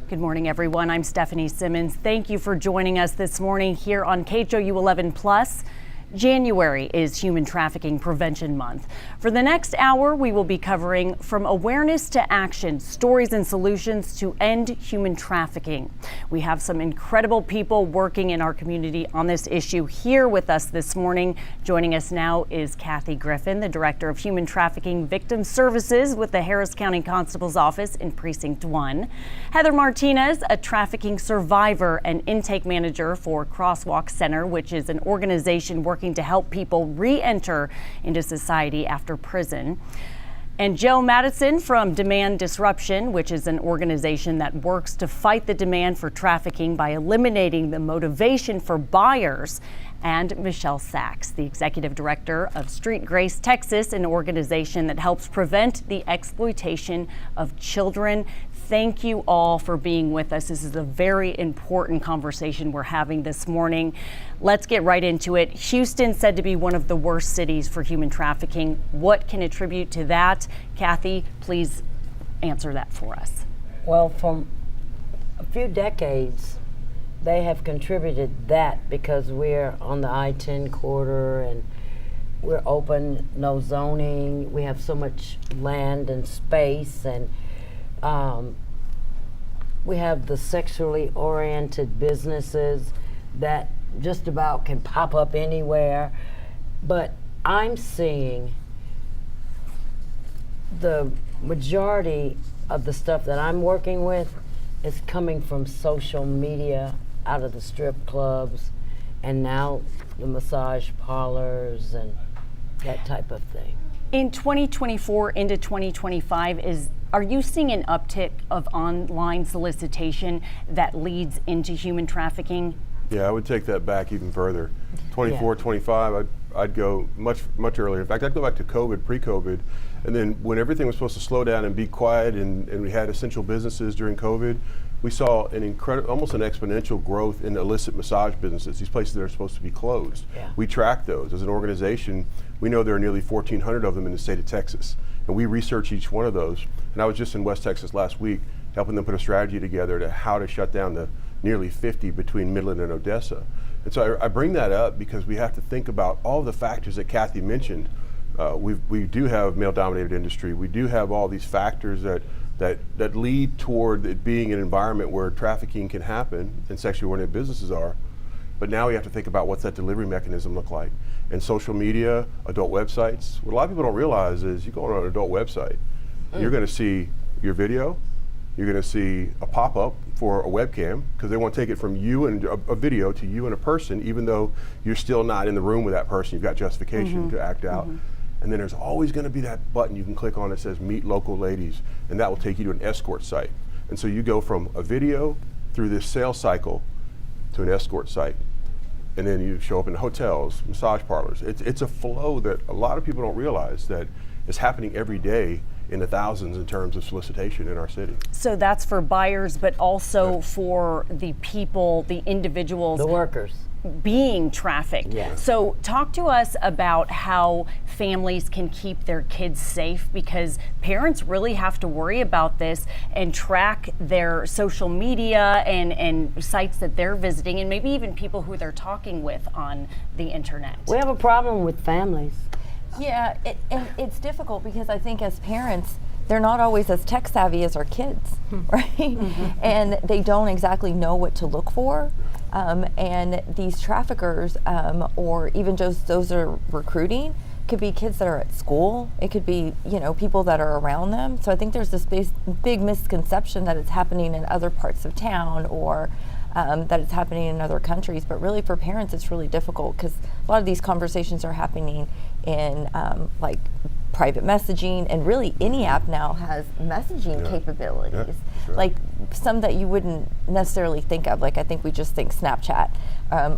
Good morning, everyone. I'm Stephanie Simmons. Thank you for joining us this morning here on KHOU 11 Plus. January is Human Trafficking Prevention Month. For the next hour, we will be covering From Awareness to Action, Stories and Solutions to End Human Trafficking. We have some incredible people working in our community on this issue here with us this morning. Joining us now is Kathy Griffin, the Director of Human Trafficking Victim Services with the Harris County Constable's Office in Precinct 1. Heather Martinez, a trafficking survivor and intake manager for Crosswalk Center, which is an organization working to help people re-enter into society after prison. And Joe Madison from Demand Disruption, which is an organization that works to fight the demand for trafficking by eliminating the motivation for buyers. And Michelle Sachs, the Executive Director of Street Grace Texas, an organization that helps prevent the exploitation of children. Thank you all for being with us. This is a very important conversation we're having this morning. Let's get right into it. Houston said to be one of the worst cities for human trafficking. What can attribute to that? Kathy, please answer that for us. Well, from a few decades, they have contributed that because we're on the I-10 corridor and we're open, no zoning. We have so much land and space, and we have the sexually oriented businesses that just about can pop up anywhere. But I'm seeing the majority of the stuff that I'm working with is coming from social media, out of the strip clubs, and now the massage parlors and that type of thing. In 2024 into 2025, are you seeing an uptick of online solicitation that leads into human trafficking? Yeah, I would take that back even further. 24, 25, I'd go much earlier. In fact, I'd go back to COVID, pre-COVID, and then when everything was supposed to slow down and be quiet and we had essential businesses during COVID, we saw an incredible, almost an exponential growth in illicit massage businesses, these places that are supposed to be closed. Yeah. We track those. As an organization, we know there are nearly 1,400 of them in the state of Texas, and we research each one of those. And I was just in West Texas last week helping them put a strategy together to how to shut down the nearly 50 between Midland and Odessa. And so I bring that up because we have to think about all the factors that Kathy mentioned. We do have male-dominated industry. We do have all these factors that lead toward it being an environment where trafficking can happen and sexually oriented businesses are. But now we have to think about what's that delivery mechanism look like. And social media, adult websites. What a lot of people don't realize is you go on an adult website, you're going to see your video, you're going to see a pop-up for a webcam because they want to take it from you and a video to you and a person, even though you're still not in the room with that person. You've got justification to act out. And then there's always going to be that button you can click on that says meet local ladies, and that will take you to an escort site. And so you go from a video through this sales cycle to an escort site. And then you show up in hotels, massage parlors. It's a flow that a lot of people don't realize that is happening every day in the thousands in terms of solicitation in our city. So that's for buyers, but also for the people, the individuals. The workers. Being trafficked. Yeah. So talk to us about how families can keep their kids safe, because parents really have to worry about this and track their social media and sites that they're visiting, and maybe even people who they're talking with on the internet. We have a problem with families. Yeah, and it's difficult because I think as parents, they're not always as tech savvy as our kids, right? And they don't exactly know what to look for. And these traffickers, or even just those that are recruiting, could be kids that are at school. It could be, people that are around them. So I think there's this big misconception that it's happening in other parts of town, or that it's happening in other countries. But really for parents, it's really difficult because a lot of these conversations are happening in like private messaging, and really any app now has messaging capabilities. Yeah, sure. Like some that you wouldn't necessarily think of. Like I think we just think Snapchat,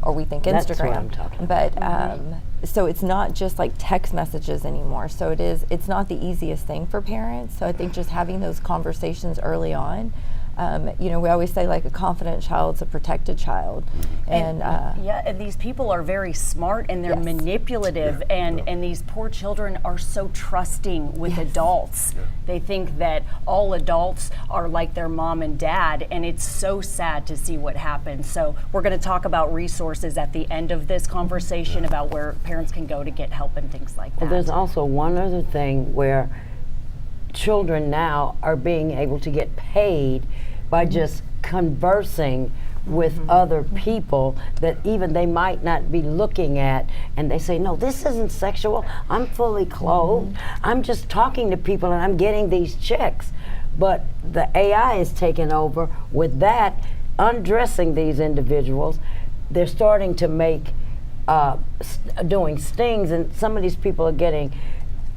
or we think Instagram. That's what I'm talking about. But so it's not just like text messages anymore. So it's not the easiest thing for parents. So I think just having those conversations early on You know, we always say like a confident child's a protected child. And yeah, and these people are very smart and they're Yes. manipulative, and these poor children are so trusting with adults. They think that all adults are like their mom and dad, and it's so sad to see what happens. So we're going to talk about resources at the end of this conversation about where parents can go to get help and things like that. Well, there's also one other thing where children now are being able to get paid by just conversing with other people that even they might not be looking at, and they say, no, this isn't sexual, I'm fully clothed, I'm just talking to people and I'm getting these checks. But the AI is taking over with that, undressing these individuals. They're starting to make doing stings, and some of these people are getting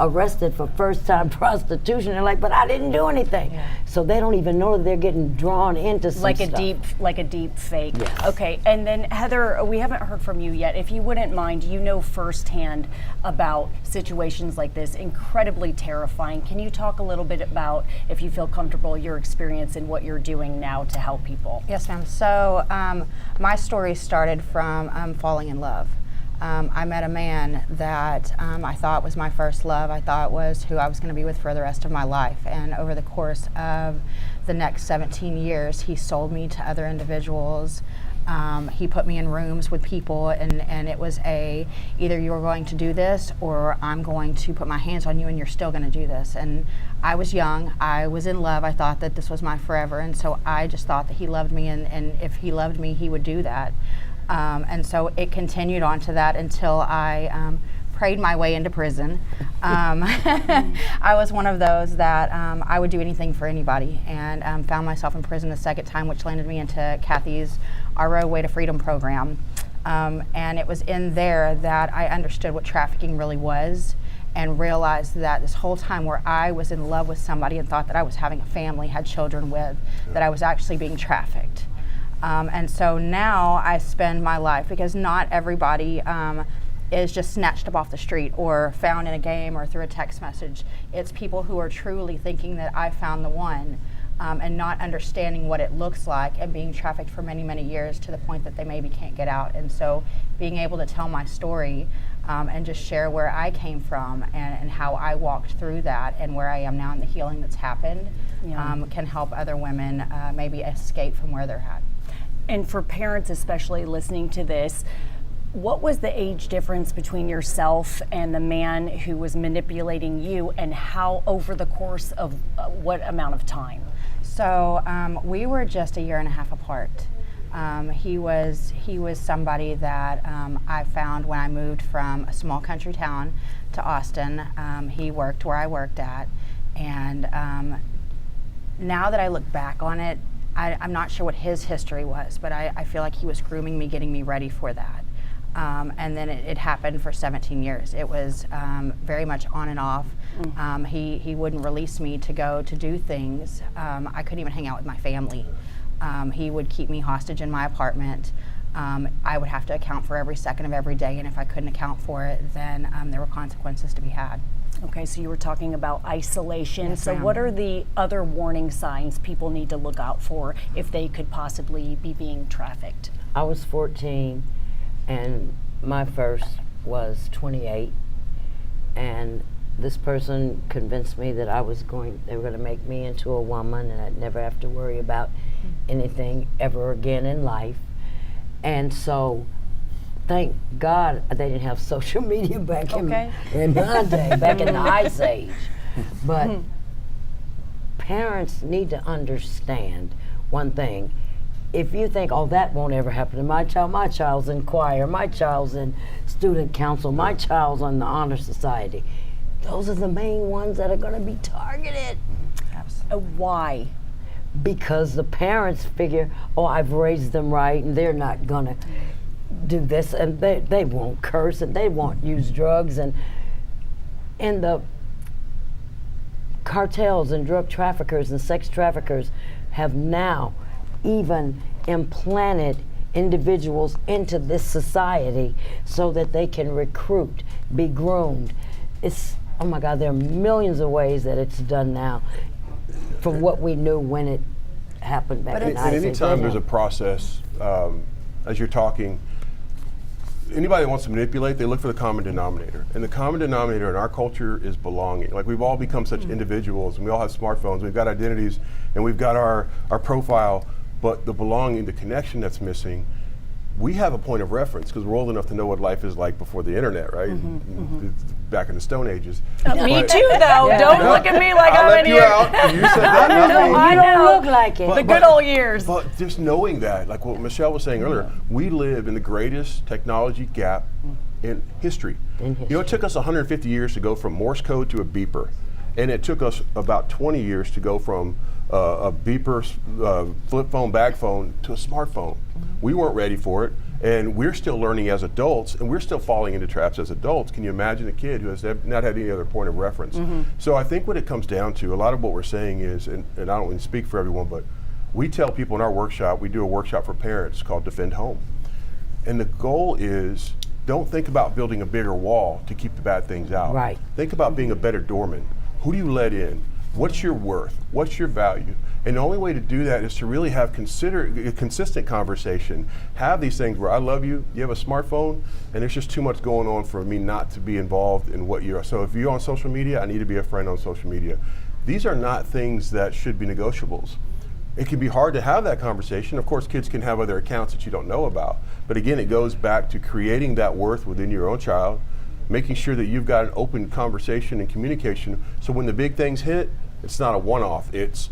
arrested for first-time prostitution. They're like, but I didn't do anything. So they don't even know that they're getting drawn into some like stuff. a deep fake. Yes. Okay, and then Heather, we haven't heard from you yet. If you wouldn't mind, you know firsthand about situations like this, incredibly terrifying. Can you talk a little bit about, if you feel comfortable, your experience and what you're doing now to help people? Yes, ma'am. So my story started from falling in love. I met a man that I thought was my first love. I thought was who I was going to be with for the rest of my life. And over the course of the next 17 years, he sold me to other individuals. He put me in rooms with people, and it was either you're going to do this or I'm going to put my hands on you and you're still going to do this. And I was young, I was in love, I thought that this was my forever, and so I just thought that he loved me, and if he loved me, he would do that. And so it continued on to that until I prayed my way into prison. I was one of those that I would do anything for anybody, and found myself in prison a second time, which landed me into Kathy's RO Way to Freedom program. And it was in there that I understood what trafficking really was, and realized that this whole time where I was in love with somebody and thought that I was having a family, had children with, that I was actually being trafficked. And so now I spend my life, because not everybody is just snatched up off the street or found in a game or through a text message. It's people who are truly thinking that I found the one, and not understanding what it looks like, and being trafficked for many, many years to the point that they maybe can't get out. And so being able to tell my story and just share where I came from and how I walked through that and where I am now and the healing that's happened can help other women maybe escape from where they're at. And for parents especially listening to this, what was the age difference between yourself and the man who was manipulating you, and how over the course of what amount of time? So we were just a year and a half apart. He was somebody that I found when I moved from a small country town to Austin. He worked where I worked at, and now that I look back on it, I'm not sure what his history was, but I feel like he was grooming me, getting me ready for that. And then it happened for 17 years. It was very much on and off. He wouldn't release me to go to do things. I couldn't even hang out with my family. He would keep me hostage in my apartment. I would have to account for every second of every day, and if I couldn't account for it, then there were consequences to be had. Okay, so you were talking about isolation. Yes, so ma'am. what are the other warning signs people need to look out for if they could possibly be being trafficked? I was 14, and my first was 28, and this person convinced me that they were going to make me into a woman, and I'd never have to worry about anything ever again in life. And so thank God they didn't have social media back in my day, back in the Ice Age. But parents need to understand one thing. If you think, oh, that won't ever happen to my child's in choir, my child's in student council, my child's on the honor society, those are the main ones that are going to be targeted. Why? Because the parents figure, oh, I've raised them right, and they're not going to do this, and they won't curse, and they won't use drugs. And the cartels and drug traffickers and sex traffickers have now even implanted individuals into this society so that they can recruit, be groomed. Oh my God, there are millions of ways that it's done now from what we knew when it happened back But in it's- And ISIS. anytime there's a process, as you're talking, anybody that wants to manipulate, they look for the common denominator. And the common denominator in our culture is belonging. Like, we've all become such individuals, and we all have smartphones, we've got identities, and we've got our profile, but the belonging, the connection that's missing, we have a point of reference because we're old enough to know what life is like before the internet, right? Back in the Stone Ages. Me But- too, though. Yeah, Don't no, look at me like I'll I'm let in you here. out. You said that, not No, me. I You don't know. look like it. The good old years. But just knowing that, like what Michelle was saying earlier, we live in the greatest technology gap in history. You know, it took us 150 years to go from Morse code to a beeper. And it took us about 20 years to go from a beeper, flip phone, bag phone to a smartphone. We weren't ready for it. And we're still learning as adults, and we're still falling into traps as adults. Can you imagine a kid who has not had any other point of reference? So I think what it comes down to, a lot of what we're saying is, and I don't want to speak for everyone, but we tell people in our workshop, we do a workshop for parents called Defend Home. And the goal is, don't think about building a bigger wall to keep the bad things out. Right. Think about being a better doorman. Who do you let in? What's your worth? What's your value? And the only way to do that is to really have a consistent conversation. Have these things where I love you, you have a smartphone, and there's just too much going on for me not to be involved in what you're. So if you're on social media, I need to be a friend on social media. These are not things that should be negotiables. It can be hard to have that conversation. Of course, kids can have other accounts that you don't know about. But again, it goes back to creating that worth within your own child, making sure that you've got an open conversation and communication. So when the big things hit, it's not a one-off. It's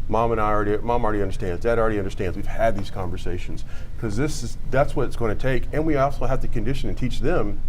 mom already understands, dad already understands. We've had these conversations because that's what it's going to take. And we also have to condition and teach them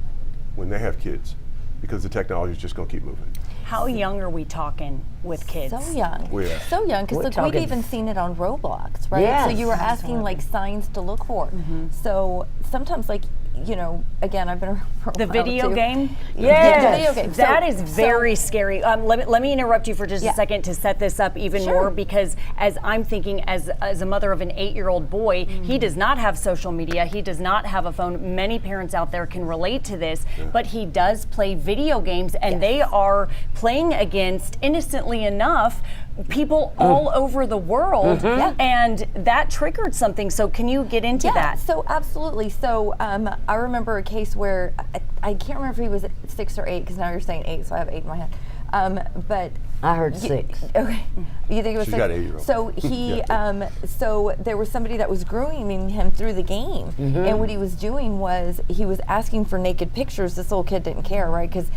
when they have kids, because the technology is just going to keep moving. How young are we talking with kids? So young. Yeah. So young, because We're look, talking- we've even seen it on Roblox, right? Yes. So you were asking like signs to look for. So sometimes, like, you know, again, I've been around for a The while, video too. game? Yeah, the video game. That So- is very scary. Let me interrupt you for just Yeah. a second to set this up even Sure. more, because as I'm thinking, as a mother of an 8-year-old boy, he does not have social media. He does not have a phone. Many parents out there can relate to this, but he does play video games, and they are playing against, innocently enough, people all over the world, and that triggered something. So can you get into Yeah, that? so absolutely. So I remember a case where I can't remember if he was 6 or 8, because now you're saying 8, so I have 8 in my head. But I heard 6. okay, you think it was She's 6? got 8-year-old. So he, so there was somebody that was grooming him through the game, and what he was doing was he was asking for naked pictures. This little kid didn't care, right? Because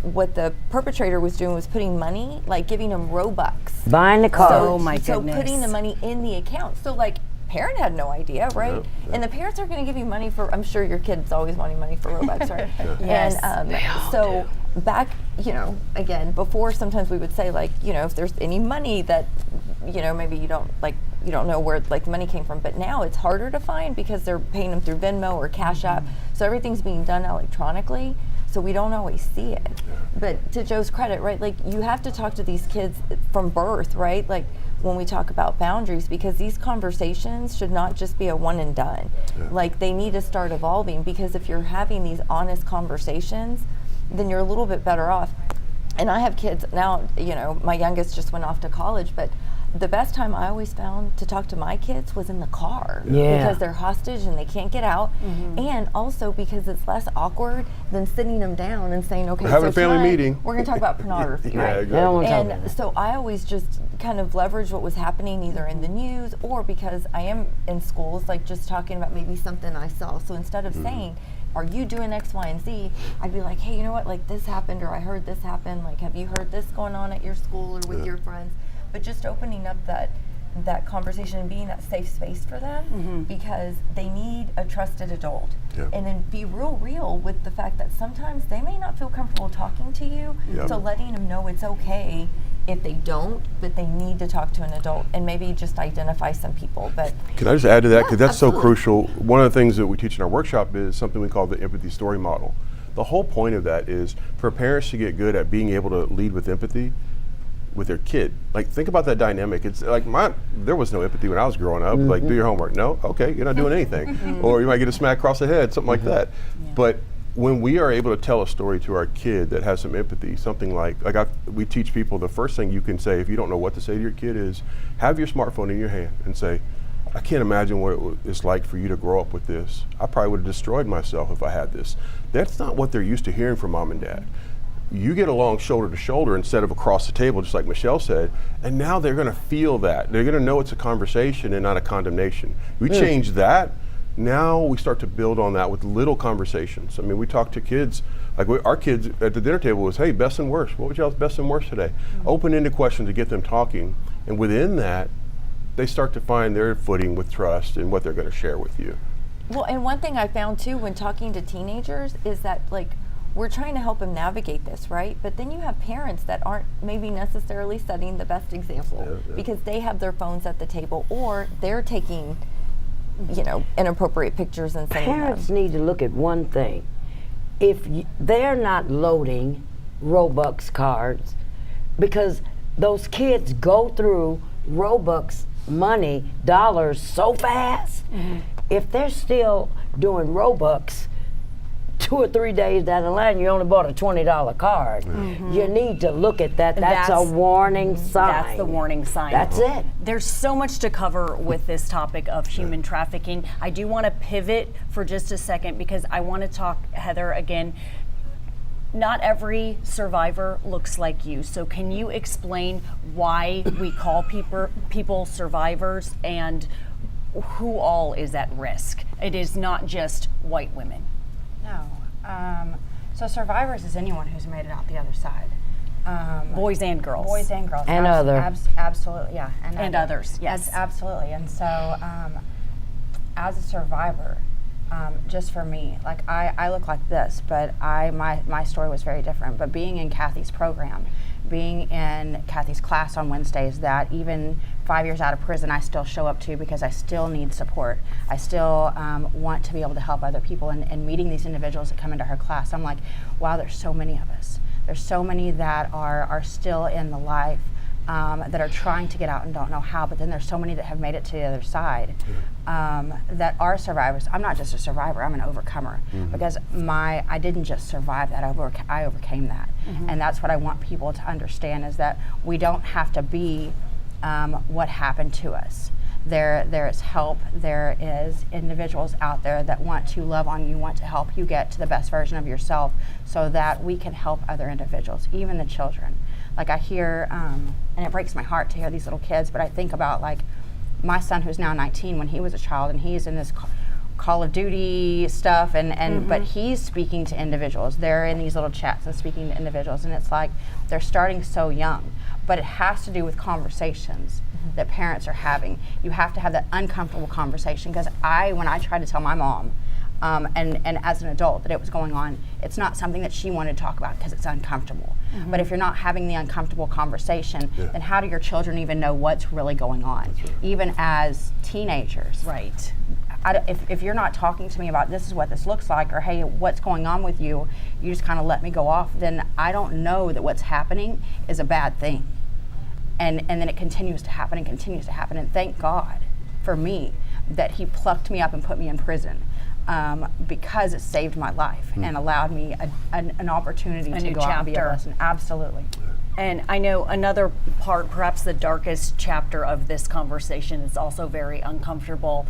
what the perpetrator was doing was putting money, like giving him Robux. Buying the car. Oh my So goodness. putting the money in the account. So like, parent had no idea, right? Yep, yep. And the parents are going to give you money for, I'm sure your kid's always wanting money for Robux, right? Yes, And so back, you know, again, before sometimes we would say like, you know, if there's any money that, you know, maybe you don't know where like the money came from, but now it's harder to find because they're paying them through Venmo or Cash App. So everything's being done electronically. So we don't always see it. But to Joe's credit, right, like you have to talk to these kids from birth, right? Like when we talk about boundaries, because these conversations should not just be a one and done. Like they need to start evolving, because if you're having these honest conversations, then you're a little bit better off. And I have kids now, you know, my youngest just went off to college, but the best time I always found to talk to my kids was in the car. Yeah. Because they're hostage and they can't get out. And also because it's less awkward than sitting them down and saying, okay, We're having so a family tonight meeting. we're going to talk about pornography, Yeah, right? exactly. They don't want to talk about And it. so I always just kind of leverage what was happening either in the news or because I am in schools, like just talking about maybe something I saw. So instead of saying, are you doing X, Y, and Z? I'd be like, hey, you know what, like this happened, or I heard this happen. Like, have you heard this going on at your school or with your friends? But just opening up that conversation and being that safe space for them, because they need a trusted adult. Yeah. And then be real with the fact that sometimes they may not feel comfortable talking to you, Yeah. so letting them know it's okay if they don't, but they need to talk to an adult and maybe just identify some people. But Can I just add to that? Because Yeah, that's so absolutely. crucial. One of the things that we teach in our workshop is something we call the empathy story model. The whole point of that is for parents to get good at being able to lead with empathy with their kid. Like, think about that dynamic. It's like there was no empathy when I was growing up. Like, do your homework. No? Okay, you're not doing anything. Or you might get a smack across the head, something like that. But when we are able to tell a story to our kid that has some empathy, something like we teach people, the first thing you can say if you don't know what to say to your kid is, have your smartphone in your hand and say, I can't imagine what it's like for you to grow up with this. I probably would have destroyed myself if I had this. That's not what they're used to hearing from mom and dad. You get along shoulder to shoulder instead of across the table, just like Michelle said, and now they're gonna feel that. They're gonna know it's a conversation and not a condemnation. We change that, now we start to build on that with little conversations. I mean, we talk to kids, like our kids at the dinner table was, hey, best and worst. What was y'all's best and worst today? Open-ended questions to get them talking, and within that, they start to find their footing with trust and what they're gonna share with you. Well, and one thing I found too when talking to teenagers is that, like, we're trying to help them navigate this, right? But then you have parents that aren't maybe necessarily setting the best example because they have their phones at the table, or they're taking, you know, inappropriate pictures and sending Parents them. need to look at one thing. If they're not loading Robux cards, because those kids go through Robux money, dollars so fast, if they're still doing Robux 2 or 3 days down the line, you only bought a $20 card. You need to look at that. That's a warning sign. That's the warning sign. That's it. There's so much to cover with this topic of human trafficking. I do want to pivot for just a second because I want to talk, Heather, again. Not every survivor looks like you. So can you explain why we call people survivors and who all is at risk? It is not just white women. No. So survivors is anyone who's made it out the other side. Boys and girls. Boys and girls. And other. Absolutely, yeah. And others, yes. Absolutely. And so as a survivor, just for me, like I look like this, but my story was very different. But being in Kathy's program, being in Kathy's class on Wednesdays, that even 5 years out of prison, I still show up to because I still need support. I still want to be able to help other people. And meeting these individuals that come into her class, I'm like, wow, there's so many of us. There's so many that are still in the life that are trying to get out and don't know how, but then there's so many that have made it to the other side that are survivors. I'm not just a survivor, I'm an overcomer because I didn't just survive that, I overcame that. And that's what I want people to understand, is that we don't have to be what happened to us. There is help, there is individuals out there that want to love on you, want to help you get to the best version of yourself so that we can help other individuals, even the children. Like I hear, and it breaks my heart to hear these little kids, but I think about like my son who's now 19 when he was a child, and he's in this Call of Duty stuff, but he's speaking to individuals. They're in these little chats and speaking to individuals, and it's like they're starting so young, but it has to do with conversations that parents are having. You have to have that uncomfortable conversation, because when I tried to tell my mom, and as an adult, that it was going on, it's not something that she wanted to talk about because it's uncomfortable. But if you're not having the uncomfortable conversation, then how do your children even know what's really going on, even as teenagers? Right. If you're not talking to me about this is what this looks like, or hey, what's going on with you, you just kind of let me go off, then I don't know that what's happening is a bad thing. And then it continues to happen and continues to happen. And thank God for me that he plucked me up and put me in prison. Because it saved my life and allowed me an opportunity to go out and be a lesson. Absolutely. And I know another part, perhaps the darkest chapter of this conversation, is also very uncomfortable.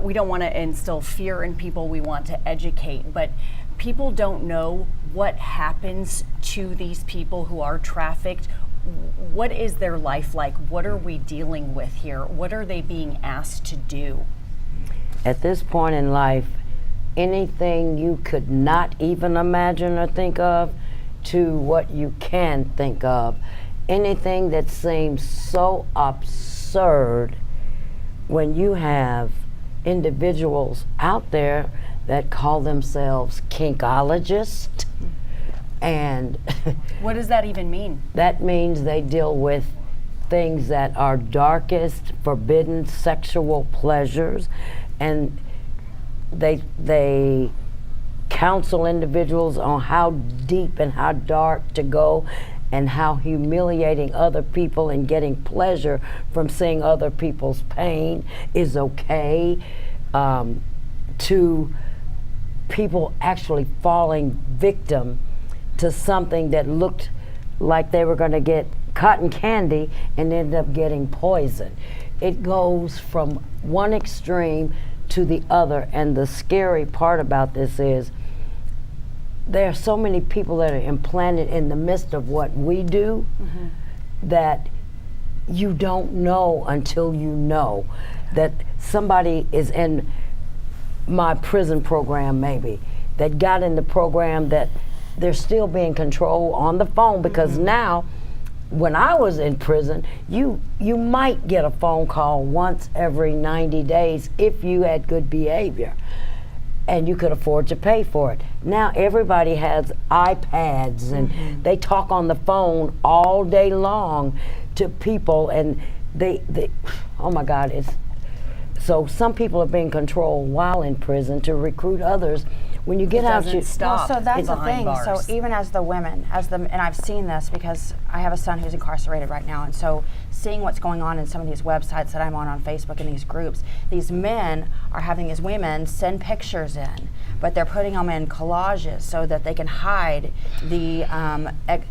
We don't want to instill fear in people, we want to educate, but people don't know what happens to these people who are trafficked. What is their life like? What are we dealing with here? What are they being asked to do? At this point in life, anything you could not even imagine or think of to what you can think of. Anything that seems so absurd when you have individuals out there that call themselves kinkologists. And what does that even mean? That means they deal with things that are darkest, forbidden sexual pleasures, and they counsel individuals on how deep and how dark to go and how humiliating other people and getting pleasure from seeing other people's pain is okay, to people actually falling victim to something that looked like they were going to get cotton candy and ended up getting poison. It goes from one extreme to the other, and the scary part about this is there are so many people that are implanted in the midst of what we do that you don't know until you know that somebody is in my prison program, maybe, that got in the program, that they're still being controlled on the phone, because now, when I was in prison, you might get a phone call once every 90 days if you had good behavior and you could afford to pay for it. Now everybody has iPads and they talk on the phone all day long to people, and they oh my God, so some people are being controlled while in prison to recruit others. When you get out, you stop. Well, so that's the behind thing. bars. So even as the women, and I've seen this because I have a son who's incarcerated right now, and so seeing what's going on in some of these websites that I'm on Facebook and these groups, these men are having these women send pictures in, but they're putting them in collages so that they can hide the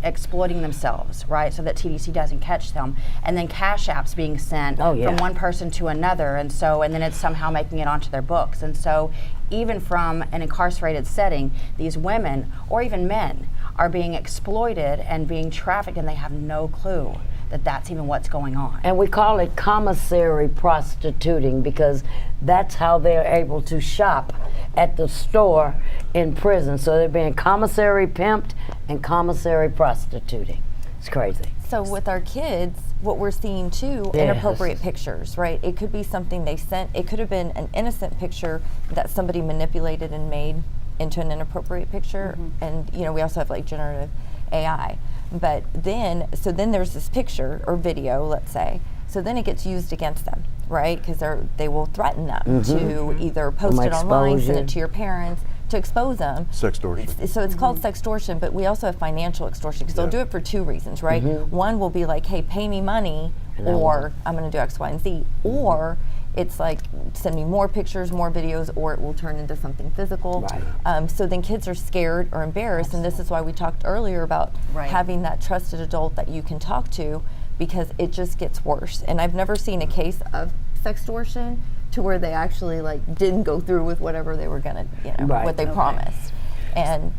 exploiting themselves, right? So that TDC doesn't catch them, and then cash apps being sent from one person to another, and then it's somehow making it onto their books, and so. Even from an incarcerated setting, these women, or even men, are being exploited and being trafficked, and they have no clue that that's even what's going on. And we call it commissary prostituting, because that's how they're able to shop at the store in prison. So they're being commissary pimped and commissary prostituting. It's crazy. So with our kids, what we're seeing too, inappropriate pictures, right? It could be something they sent. It could have been an innocent picture that somebody manipulated and made into an inappropriate picture. And we also have like generative AI. But then there's this picture or video, let's say. So then it gets used against them, right? Because they will threaten them to either post it online, send it to your parents, to expose them. Sextortion. So it's called sextortion, but we also have financial extortion, because they'll do it for two reasons, right? One will be like, hey, pay me money, or I'm going to do X, Y, and Z. Or it's like, send me more pictures, more videos, or it will turn into something physical. Right. So then kids are scared or embarrassed, and this is why we talked earlier about having that trusted adult that you can talk to, because it just gets worse. And I've never seen a case of sextortion to where they actually didn't go through with whatever they were gonna, what they promised. And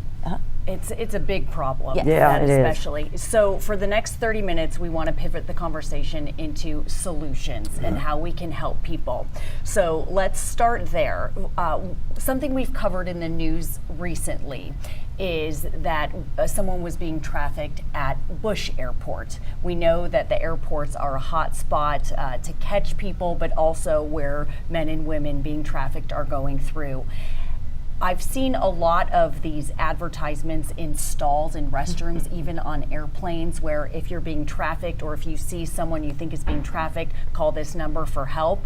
it's a big problem. Yes. Yeah, it is. Especially. So for the next 30 minutes, we want to pivot the conversation into solutions and how we can help people. So let's start there. Something we've covered in the news recently is that someone was being trafficked at Bush Airport. We know that the airports are a hot spot to catch people, but also where men and women being trafficked are going through. I've seen a lot of these advertisements in stalls in restrooms, even on airplanes, where if you're being trafficked or if you see someone you think is being trafficked, call this number for help.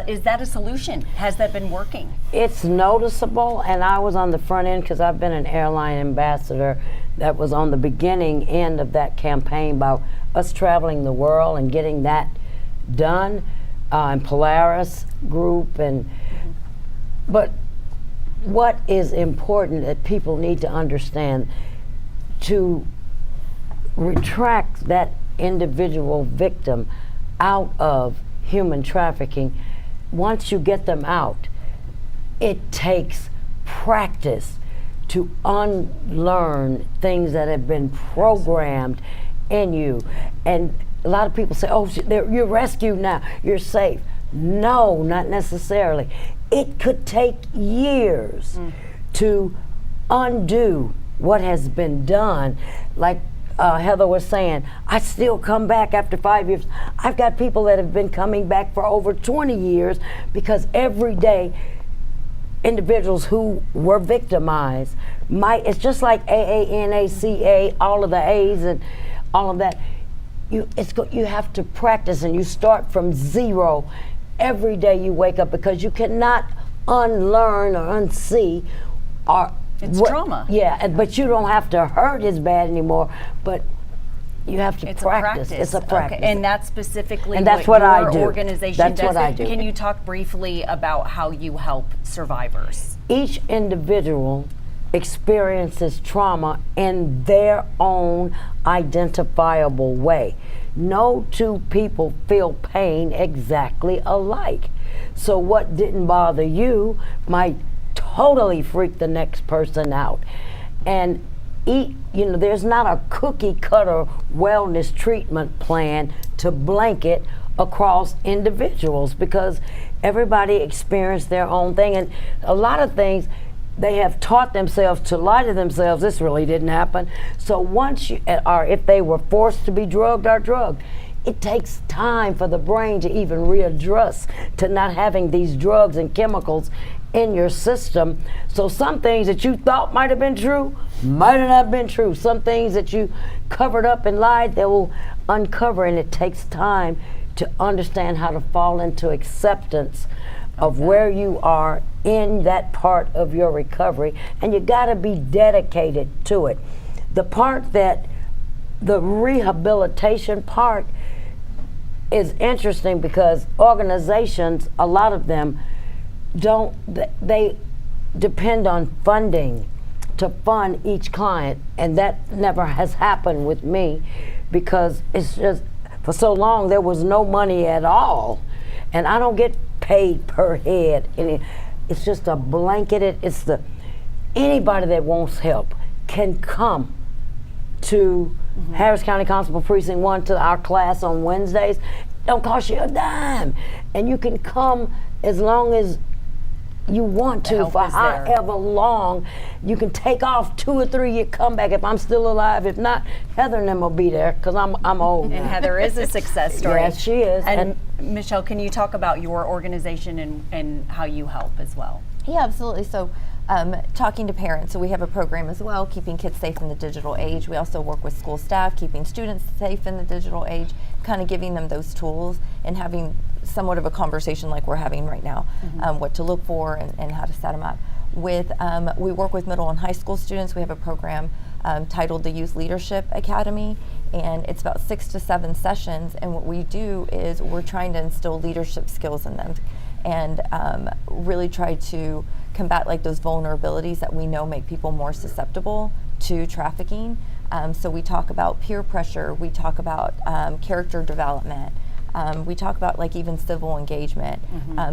Is that a solution? Has that been working? It's noticeable, and I was on the front end because I've been an airline ambassador that was on the beginning end of that campaign about us traveling the world and getting that done, and Polaris Group, but what is important that people need to understand to retract that individual victim out of human trafficking, once you get them out, it takes practice to unlearn things that have been programmed in you. And a lot of people say, oh, you're rescued now, you're safe. No, not necessarily. It could take years to undo what has been done. Like Heather was saying, I still come back after 5 years. I've got people that have been coming back for over 20 years because every day individuals who were victimized it's just like AANACA, all of the A's and all of that. You have to practice, and you start from zero every day you wake up, because you cannot unlearn or unsee it's trauma. Yeah, but you don't have to hurt as bad anymore. But You have to It's practice. a practice. It's a practice. Okay. And that's specifically And that's what what your I do. organization That's does. what I do. Can you talk briefly about how you help survivors? Each individual experiences trauma in their own identifiable way. No two people feel pain exactly alike. So what didn't bother you might totally freak the next person out. And there's not a cookie cutter wellness treatment plan to blanket across individuals, because everybody experienced their own thing, and a lot of things they have taught themselves to lie to themselves. This really didn't happen. So once or if they were forced to be drugged or drugged, it takes time for the brain to even readjust to not having these drugs and chemicals in your system. So some things that you thought might have been true might have not been true. Some things that you covered up and lied, they will uncover, and it takes time to understand how to fall into acceptance of where you are in that part of your recovery, and you got to be dedicated to it. The rehabilitation part is interesting because organizations, a lot of them they depend on funding to fund each client, and that never has happened with me, because it's just for so long there was no money at all, and I don't get paid per head. And it's just a blanketed. Anybody that wants help can come to Harris County Constable Precinct 1 to our class on Wednesdays. Don't cost you a dime, and you can come as long as you want to, for however long. You can take off 2 or 3 year comeback if I'm still alive. If not, Heather and them will be there, because I'm old now. And Heather is a success story. Yes, she is. And Michelle, can you talk about your organization and how you help as well? Yeah, absolutely. So talking to parents, so we have a program as well, keeping kids safe in the digital age. We also work with school staff, keeping students safe in the digital age, kind of giving them those tools and having somewhat of a conversation like we're having right now, what to look for and how to set them up. We work with middle and high school students. We have a program titled the Youth Leadership Academy, and it's about 6 to 7 sessions, and what we do is we're trying to instill leadership skills in them and really try to combat like those vulnerabilities that we know make people more susceptible to trafficking. So we talk about peer pressure, we talk about character development, we talk about like even civil engagement.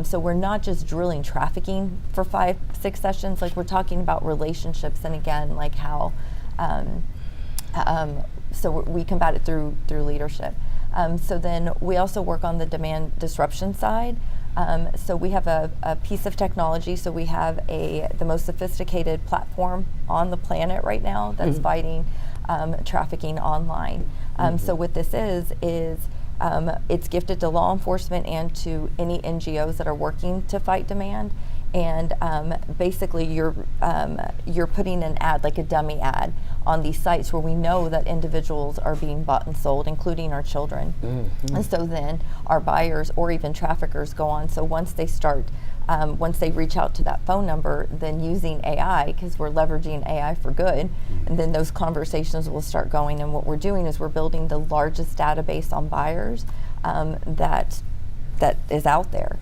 So we're not just drilling trafficking for 5-6 sessions, like we're talking about relationships, and again, like how, so we combat it through leadership. So then we also work on the demand disruption side. So we have a piece of technology. So we have the most sophisticated platform on the planet right now that's fighting trafficking online. So what this is it's gifted to law enforcement and to any NGOs that are working to fight demand. And basically you're putting an ad, like a dummy ad, on these sites where we know that individuals are being bought and sold, including our children. And so then our buyers or even traffickers go on. So once they start, once they reach out to that phone number, then using AI, because we're leveraging AI for good, and then those conversations will start going. And what we're doing is we're building the largest database on buyers that is out there.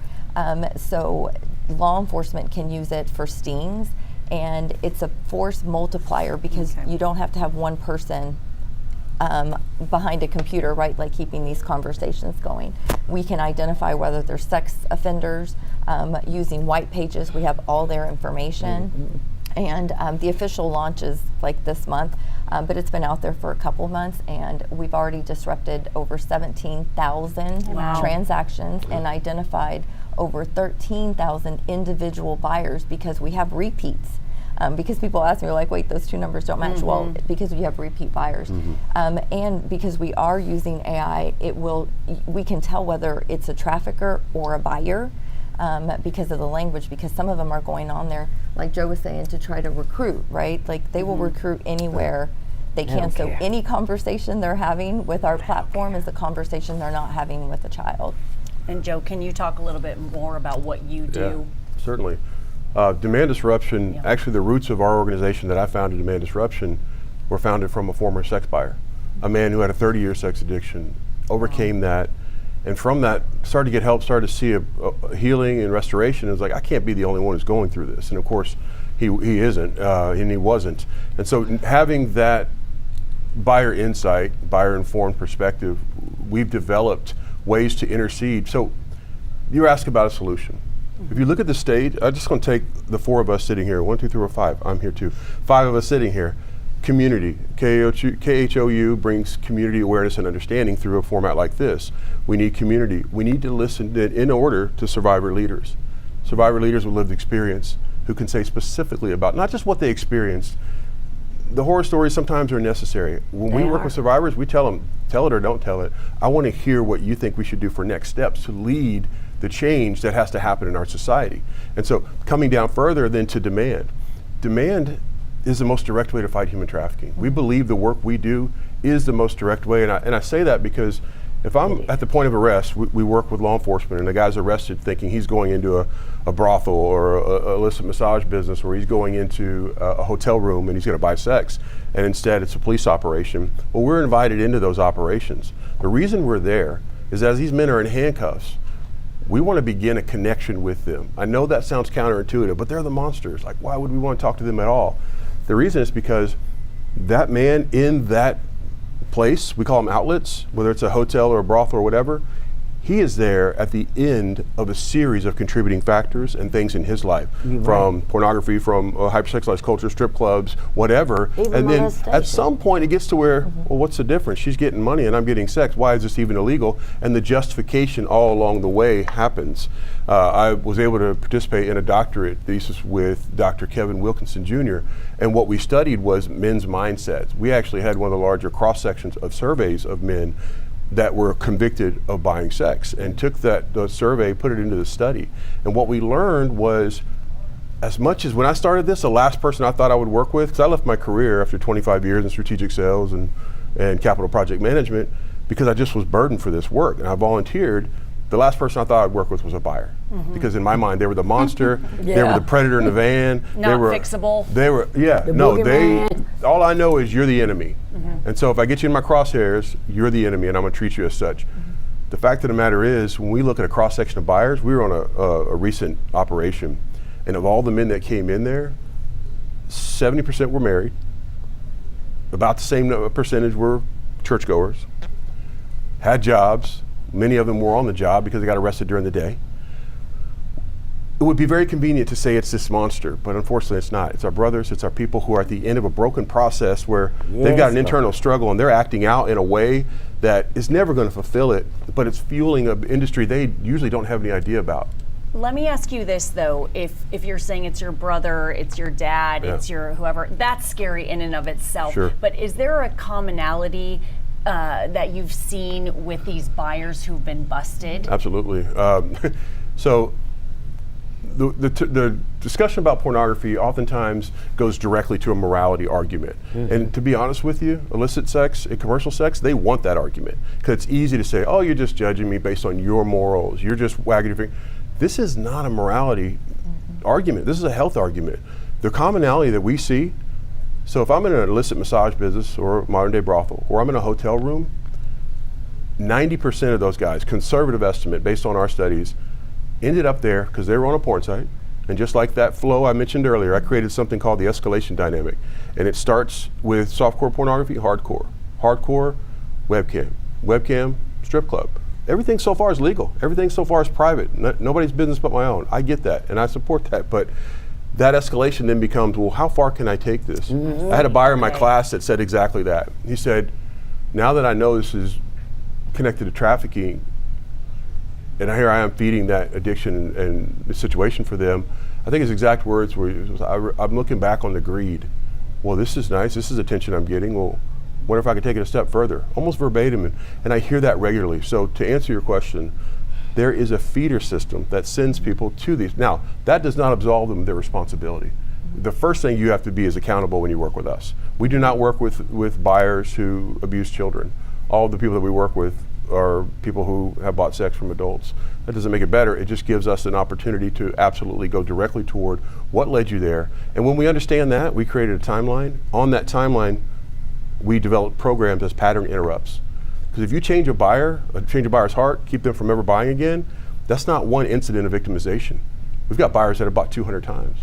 So law enforcement can use it for stings, and it's a force multiplier because you don't have to have one person behind a computer, right, like keeping these conversations going. We can identify whether they're sex offenders using white pages. We have all their information. And the official launch is like this month, but it's been out there for a couple months, and we've already disrupted over 17,000 transactions and identified over 13,000 individual buyers, because we have repeats. Because people ask me, like, wait, those two numbers don't match. Well, because we have repeat buyers. And because we are using AI, we can tell whether it's a trafficker or a buyer because of the language, because some of them are going on there, like Joe was saying, to try to recruit, right? Like they will recruit anywhere they can. So any conversation they're having with our platform is a conversation they're not having with a child. And Joe, can you talk a little bit more about what you do? Yeah, certainly. Demand disruption, actually the roots of our organization that I founded, Demand Disruption, were founded from a former sex buyer. a man who had a 30-year sex addiction, overcame that, and from that started to get help, started to see a healing and restoration. It was like, I can't be the only one who's going through this. And of course, he isn't, and he wasn't. And so having that buyer insight, buyer informed perspective, we've developed ways to intercede. So you were asking about a solution. If you look at the stage, I'm just going to take the 4 of us sitting here, 1, 2, 3, 4, 5. I'm here too. 5 of us sitting here. Community. KHOU brings community awareness and understanding through a format like this. We need community. We need to listen in order to survivor leaders. Survivor leaders with lived experience who can say specifically about not just what they experienced. The horror stories sometimes are necessary. When we work with survivors, we tell them, tell it or don't tell it. I want to hear what you think we should do for next steps to lead the change that has to happen in our society. And so coming down further then to demand. Demand is the most direct way to fight human trafficking. We believe the work we do is the most direct way, and I say that because if I'm at the point of arrest, we work with law enforcement, and the guy's arrested thinking he's going into a brothel or a illicit massage business, or he's going into a hotel room and he's going to buy sex, and instead it's a police operation. Well, we're invited into those operations. The reason we're there is as these men are in handcuffs, we want to begin a connection with them. I know that sounds counterintuitive, but they're the monsters. Like, why would we want to talk to them at all? The reason is because that man in that place, we call them outlets, whether it's a hotel or a brothel or whatever, he is there at the end of a series of contributing factors and things in his life, from pornography, from hypersexualized culture, strip clubs, whatever. Even and then molestation. at some point it gets to where, well, what's the difference? She's getting money and I'm getting sex. Why is this even illegal? And the justification all along the way happens. I was able to participate in a doctorate thesis with Dr. Kevin Wilkinson Jr., and what we studied was men's mindsets. We actually had one of the larger cross sections of surveys of men that were convicted of buying sex, and took the survey, put it into the study. And what we learned was, as much as when I started this, the last person I thought I would work with, because I left my career after 25 years in strategic sales and capital project management, because I just was burdened for this work, and I volunteered. The last person I thought I'd work with was a buyer, because in my mind they were the monster, they were the predator in the van, Not they were fixable. They were, all I know is you're the enemy. And so if I get you in my crosshairs, you're the enemy, and I'm going to treat you as such. The fact of the matter is, when we look at a cross section of buyers, we were on a recent operation, and of all the men that came in there, 70% were married, about the same percentage were churchgoers, had jobs. Many of them were on the job because they got arrested during the day. It would be very convenient to say it's this monster, but unfortunately it's not. It's our brothers, it's our people who are at the end of a broken process where they've got an internal struggle and they're acting out in a way that is never going to fulfill it, but it's fueling an industry they usually don't have any idea about. Let me ask you this though, if you're saying it's your brother, it's your dad, it's your whoever, that's scary in and of itself. Sure. But is there a commonality that you've seen with these buyers who've been busted? Absolutely. So the discussion about pornography oftentimes goes directly to a morality argument. And to be honest with you, illicit sex and commercial sex, they want that argument. Because it's easy to say, oh, you're just judging me based on your morals. You're just wagging your finger. This is not a morality argument. This is a health argument. The commonality that we see, so if I'm in an illicit massage business or modern day brothel, or I'm in a hotel room, 90% of those guys, conservative estimate based on our studies, ended up there because they were on a porn site. And just like that flow I mentioned earlier, I created something called the escalation dynamic. And it starts with softcore pornography, hardcore. Hardcore, webcam. Webcam, strip club. Everything so far is legal. Everything so far is private. Nobody's business but my own. I get that and I support that. But that escalation then becomes, well, how far can I take this? I had a buyer in my class that said exactly that. He said, now that I know this is connected to trafficking, and here I am feeding that addiction and the situation for them, I think his exact words were, I'm looking back on the greed. Well, this is nice, this is attention I'm getting. Well, wonder if I could take it a step further, almost verbatim, and I hear that regularly. So to answer your question, there is a feeder system that sends people to these. Now, that does not absolve them of their responsibility. The first thing you have to be is accountable when you work with us. We do not work with buyers who abuse children. All of the people that we work with are people who have bought sex from adults. That doesn't make it better. It just gives us an opportunity to absolutely go directly toward what led you there. And when we understand that, we created a timeline. On that timeline, we developed programs as pattern interrupts. Because if you change a buyer's heart, keep them from ever buying again, that's not one incident of victimization. We've got buyers that have bought 200 times.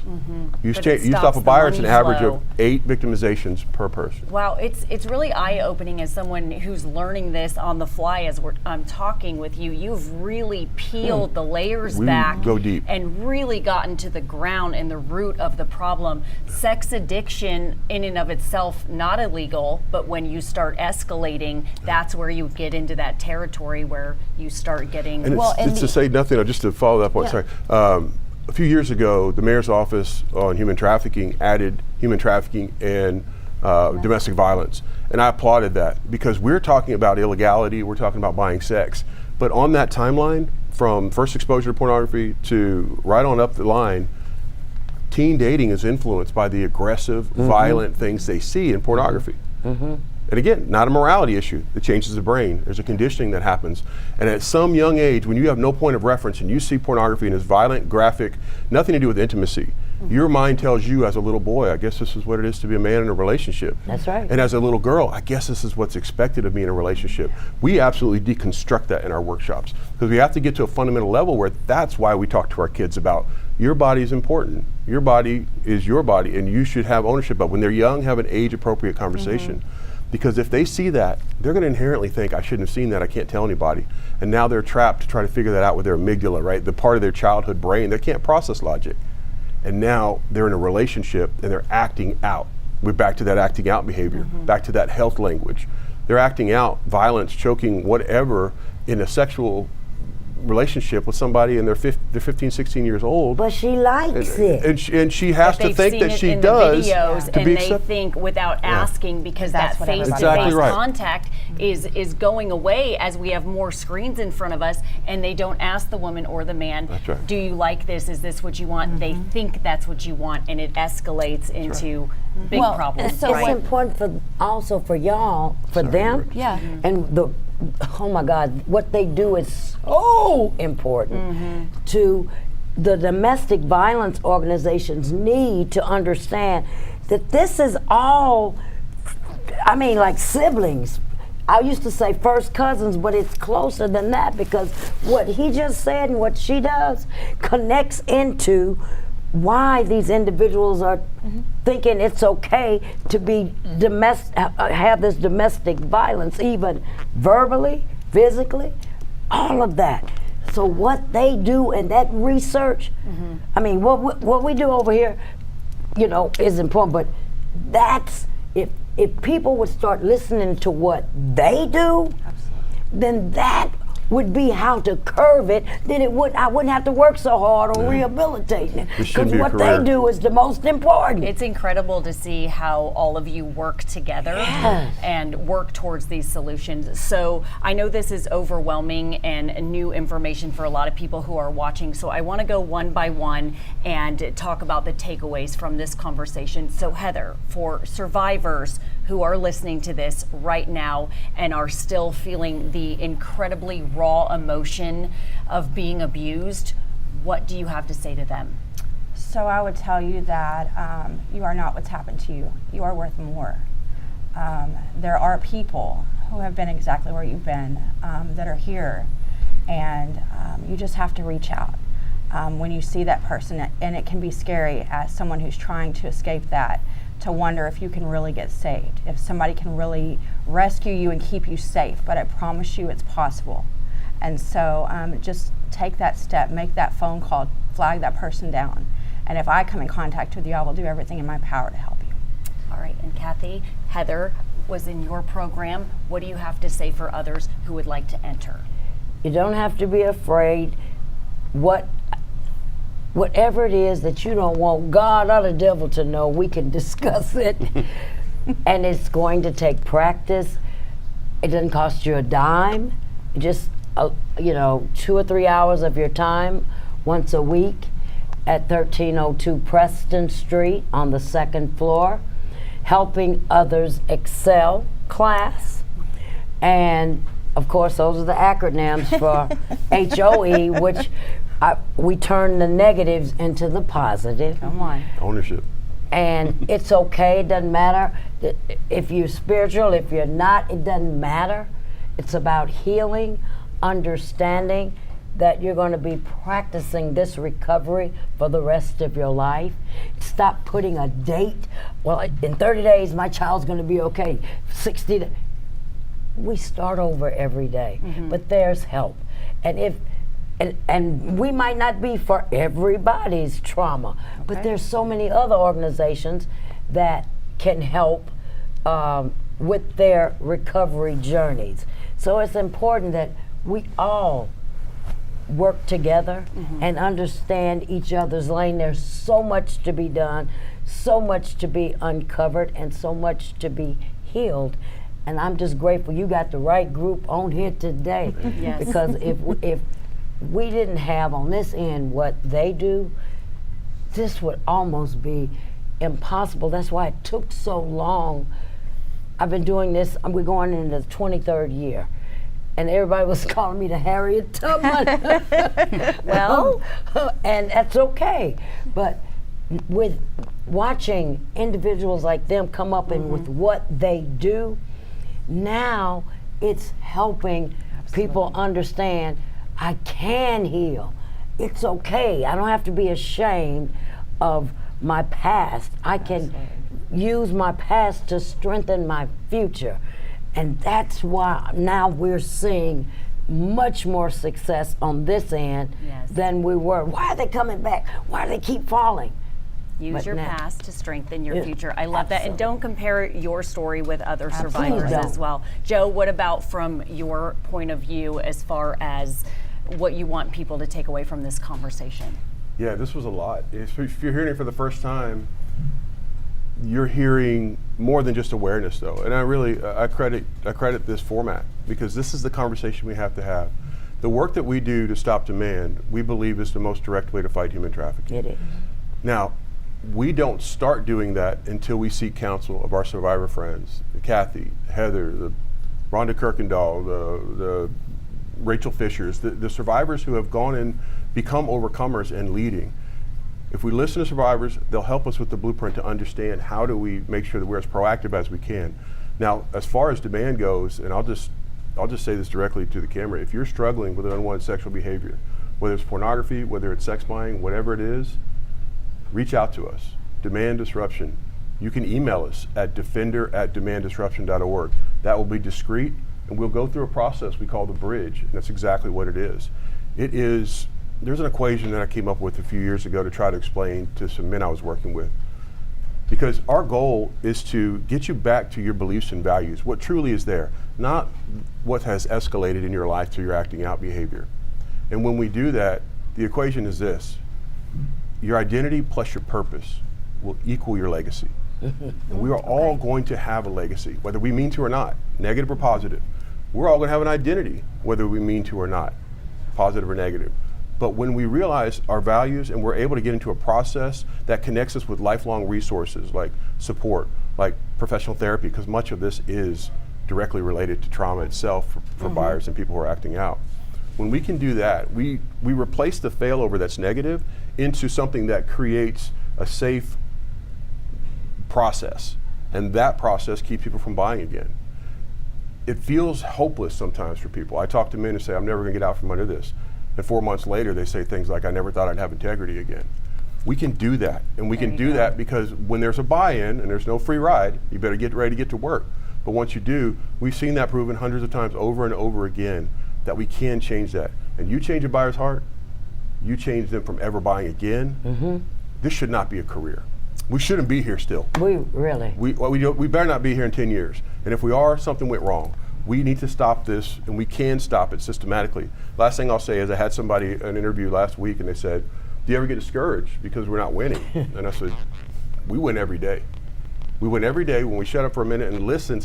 You stop a buyer, it's an average of 8 victimizations per person. Wow, it's really eye-opening as someone who's learning this on the fly as I'm talking with you. You've really peeled the layers back go deep. and really gotten to the ground and the root of the problem. Sex addiction in and of itself, not illegal, but when you start escalating, that's where you get into that territory where you start getting... And it's to say nothing, just to follow that point, sorry. A few years ago, the mayor's office on human trafficking added human trafficking and domestic violence. And I applauded that because we're talking about illegality, we're talking about buying sex. But on that timeline, from first exposure to pornography to right on up the line, teen dating is influenced by the aggressive, violent things they see in pornography. And again, not a morality issue. It changes the brain. There's a conditioning that happens. And at some young age, when you have no point of reference and you see pornography and it's violent, graphic, nothing to do with intimacy, your mind tells you as a little boy, I guess this is what it is to be a man in a relationship. That's right. And as a little girl, I guess this is what's expected of me in a relationship. We absolutely deconstruct that in our workshops because we have to get to a fundamental level where that's why we talk to our kids about your body is important. Your body is your body and you should have ownership of it. When they're young, have an age-appropriate conversation. Because if they see that, they're going to inherently think, I shouldn't have seen that, I can't tell anybody. And now they're trapped to try to figure that out with their amygdala, right? The part of their childhood brain, they can't process logic. And now they're in a relationship and they're acting out. We're back to that acting out behavior, back to that health language. They're acting out violence, choking, whatever, in a sexual relationship with somebody and they're 15, 16 years old. But she likes it. And she has to think that she does to and be they think without asking because That's that what face-to-face Exactly right. contact is going away as we have more screens in front of us and they don't ask the woman or the man, That's right. do you like this? Is this what you want? They think that's what you want and it escalates into big Well, problems. so It's important also for y'all, for them. Yeah. And oh my God, what they do is so important to the domestic violence organizations need to understand that this is all, I mean, like siblings. I used to say first cousins, but it's closer than that because what he just said and what she does connects into why these individuals are thinking it's okay to be have this domestic violence, even verbally, physically, all of that. So what they do and that research, I mean, what we do over here, you know, is important. But that's if people would start listening to what they do, then that would be how to curve it, then I wouldn't have to work so hard on rehabilitating it. Because what they do is the most important. It's incredible to see how all of you work together and work towards these solutions. So I know this is overwhelming and new information for a lot of people who are watching. So I want to go one by one and talk about the takeaways from this conversation. So Heather, for survivors who are listening to this right now and are still feeling the incredibly raw emotion of being abused, what do you have to say to them? So I would tell you that you are not what's happened to you. You are worth more. There are people who have been exactly where you've been that are here, and you just have to reach out when you see that person, and it can be scary as someone who's trying to escape that, to wonder if you can really get saved, if somebody can really rescue you and keep you safe, but I promise you it's possible. And so just take that step, make that phone call, flag that person down. And if I come in contact with you, I will do everything in my power to help you. All right, and Kathy, Heather was in your program. What do you have to say for others who would like to enter? You don't have to be afraid. Whatever it is that you don't want God or the devil to know, we can discuss it. And it's going to take practice. It doesn't cost you a dime. Just 2 or 3 hours of your time once a week at 1302 Preston Street on the 2nd floor, helping others excel class. And of course, those are the acronyms for HOE, which we turn the negatives into the positive. Come on. Ownership. And it's okay, it doesn't matter if you're spiritual, if you're not, it doesn't matter. It's about healing, understanding that you're going to be practicing this recovery for the rest of your life. Stop putting a date. Well, in 30 days, my child's going to be okay. 60 days. We start over every day, but there's help. And we might not be for everybody's trauma, but there's so many other organizations that can help with their recovery journeys. So it's important that we all work together and understand each other's lane. There's so much to be done, so much to be uncovered, and so much to be healed. And I'm just grateful you got the right group on here today. Yes. Because if we didn't have on this end what they do, this would almost be impossible. That's why it took so long. I've been doing this, we're going into the 23rd year. And everybody was calling me the Harriet Tubman. Well, and that's okay. But with watching individuals like them come up and with what they do, now it's helping people understand I can heal. It's okay. I don't have to be ashamed of my past. I can use my past to strengthen my future. And that's why now we're seeing much more success on this end than we were. Why are they coming back? Why do they keep falling? Use your past to strengthen your future. I love that. And don't compare your story with other survivors as well. Joe, what about from your point of view as far as what you want people to take away from this conversation? Yeah, this was a lot. If you're hearing it for the first time, you're hearing more than just awareness, though. And I credit this format, because this is the conversation we have to have. The work that we do to stop demand, we believe, is the most direct way to fight human trafficking. It is. Now, we don't start doing that until we seek counsel of our survivor friends, Kathy, Heather, the Rhonda Kirkendall, the Rachel Fishers, the survivors who have gone and become overcomers and leading. If we listen to survivors, they'll help us with the blueprint to understand how do we make sure that we're as proactive as we can. Now, as far as demand goes, and I'll just say this directly to the camera, if you're struggling with unwanted sexual behavior, whether it's pornography, whether it's sex buying, whatever it is, reach out to us. Demand Disruption. You can email us at defender@demanddisruption.org. That will be discreet, and we'll go through a process we call the bridge, and that's exactly what it is. There's an equation that I came up with a few years ago to try to explain to some men I was working with. Because our goal is to get you back to your beliefs and values, what truly is there, not what has escalated in your life to your acting out behavior. And when we do that, the equation is this: your identity plus your purpose will equal your legacy. And we are all going to have a legacy, whether we mean to or not, negative or positive. We're all going to have an identity, whether we mean to or not, positive or negative. But when we realize our values and we're able to get into a process that connects us with lifelong resources like support, like professional therapy, because much of this is directly related to trauma itself for buyers and people who are acting out. When we can do that, we replace the failover that's negative into something that creates a safe process. And that process keeps people from buying again. It feels hopeless sometimes for people. I talk to men who say, I'm never going to get out from under this. And 4 months later, they say things like, I never thought I'd have integrity again. We can do that. And we can do that because when there's a buy-in and there's no free ride, you better get ready to get to work. But once you do, we've seen that proven hundreds of times over and over again that we can change that. And you change a buyer's heart, you change them from ever buying again. This should not be a career. We shouldn't be here still. We better not be here in 10 years. And if we are, something went wrong. We need to stop this, and we can stop it systematically. Last thing I'll say is I had somebody, an interview last week, and they said, do you ever get discouraged because we're not winning? And I said, we win every day. We win every day when we shut up for a minute and listen,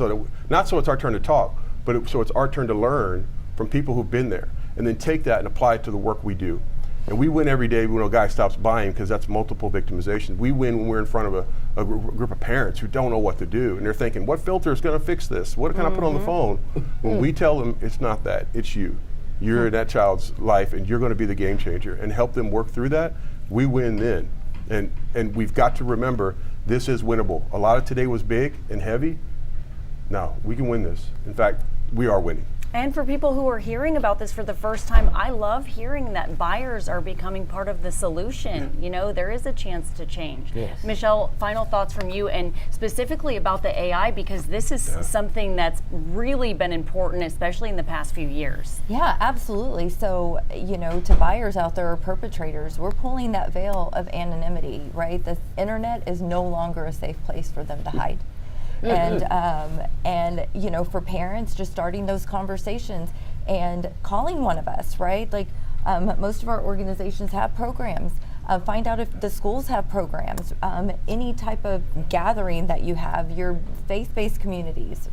not so it's our turn to talk, but so it's our turn to learn from people who've been there, and then take that and apply it to the work we do. And we win every day when a guy stops buying, because that's multiple victimization. We win when we're in front of a group of parents who don't know what to do, and they're thinking, what filter is going to fix this? What can I put on the phone? When we tell them, it's not that, it's you. You're in that child's life, and you're going to be the game changer, and help them work through that, we win then. And we've got to remember this is winnable. A lot of today was big and heavy. No, we can win this. In fact, we are winning. And for people who are hearing about this for the first time, I love hearing that buyers are becoming part of the solution. You know, there is a chance to change. Yes. Michelle, final thoughts from you, and specifically about the AI, because this is something that's really been important, especially in the past few years. Yeah, absolutely. So, you know, to buyers out there or perpetrators, we're pulling that veil of anonymity, right? The internet is no longer a safe place for them to hide. And you know, for parents, just starting those conversations and calling one of us, right? Like most of our organizations have programs. Find out if the schools have programs. Any type of gathering that you have, your faith-based communities.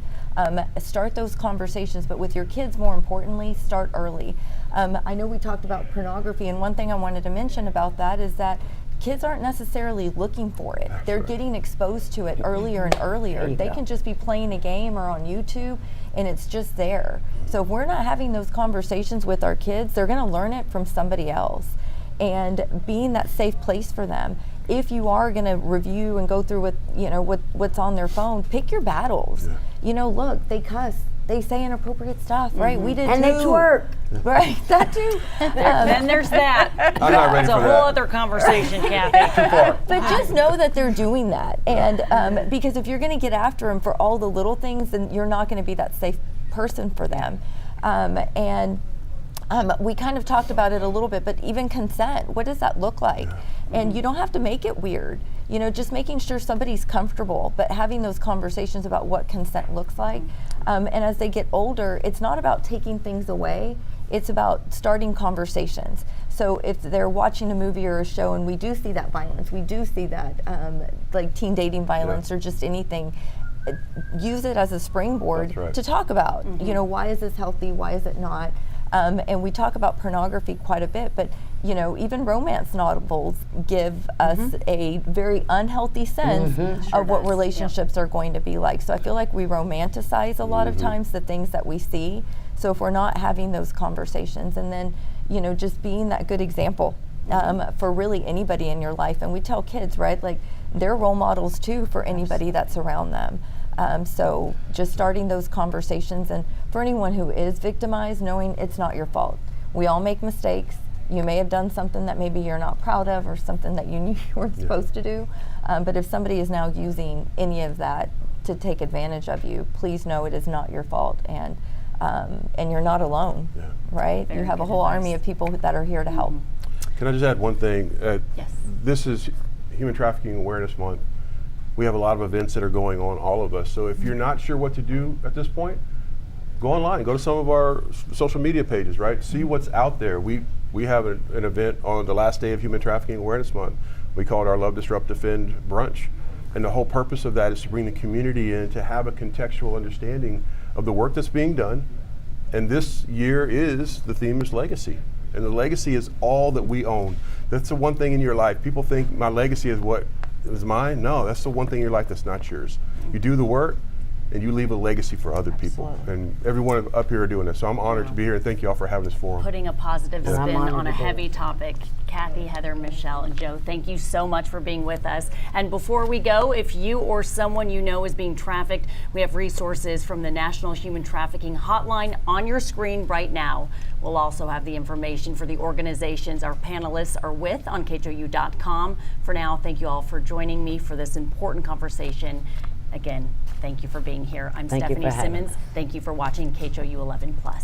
Start those conversations, but with your kids, more importantly, start early. I know we talked about pornography, and one thing I wanted to mention about that is that kids aren't necessarily looking for it. They're getting exposed to it earlier and earlier. They can just be playing a game or on YouTube, and it's just there. So if we're not having those conversations with our kids, they're going to learn it from somebody else. And being that safe place for them. If you are going to review and go through what's on their phone, pick your battles. You know, look, they cuss. They say inappropriate stuff, right? We did And too. they twerk. Right, that too. Then there's that. I'm not ready It's for a that. whole other conversation, Kathy. But just know that they're doing that. And because if you're going to get after them for all the little things, then you're not going to be that safe person for them. We kind of talked about it a little bit, but even consent, what does that look like? And you don't have to make it weird. You know, just making sure somebody's comfortable, but having those conversations about what consent looks like. And as they get older, it's not about taking things away, it's about starting conversations. So if they're watching a movie or a show and we do see that violence, we do see that like teen dating violence or just anything, use it as a springboard to talk about, you know, why is this healthy, why is it not? And we talk about pornography quite a bit, but you know, even romance novels give us a very unhealthy sense of what relationships are going to be like. So I feel like we romanticize a lot of times the things that we see. So if we're not having those conversations, and then, you know, just being that good example for really anybody in your life. And we tell kids, right, like they're role models too for anybody that's around them. So just starting those conversations, and for anyone who is victimized, knowing it's not your fault. We all make mistakes. You may have done something that maybe you're not proud of, or something that you knew you weren't supposed to do. But if somebody is now using any of that to take advantage of you, please know it is not your fault, and you're not alone, right? Very you have a good whole advice. army of people that are here to help. Can I just add one thing? Yes. This is Human Trafficking Awareness Month. We have a lot of events that are going on, all of us. So if you're not sure what to do at this point, go online, go to some of our social media pages, right? See what's out there. We have an event on the last day of Human Trafficking Awareness Month. We call it our Love, Disrupt, Defend brunch. And the whole purpose of that is to bring the community in to have a contextual understanding of the work that's being done. And this year the theme is legacy. And the legacy is all that we own. That's the one thing in your life. People think my legacy is what is mine. No, that's the one thing in your life that's not yours. You do the work, and you leave a legacy for other people. And everyone up here are doing this. So I'm honored to be here, and thank you all for having this forum. Putting a positive I'm spin honored on a to do heavy it. topic. Kathy, Heather, Michelle, and Joe, thank you so much for being with us. And before we go, if you or someone you know is being trafficked, we have resources from the National Human Trafficking Hotline on your screen right now. We'll also have the information for the organizations our panelists are with on KHOU.com. For now, thank you all for joining me for this important conversation. Again, thank you for being here. I'm Thank you for Stephanie having Simmons. us. Thank you for watching KHOU 11+.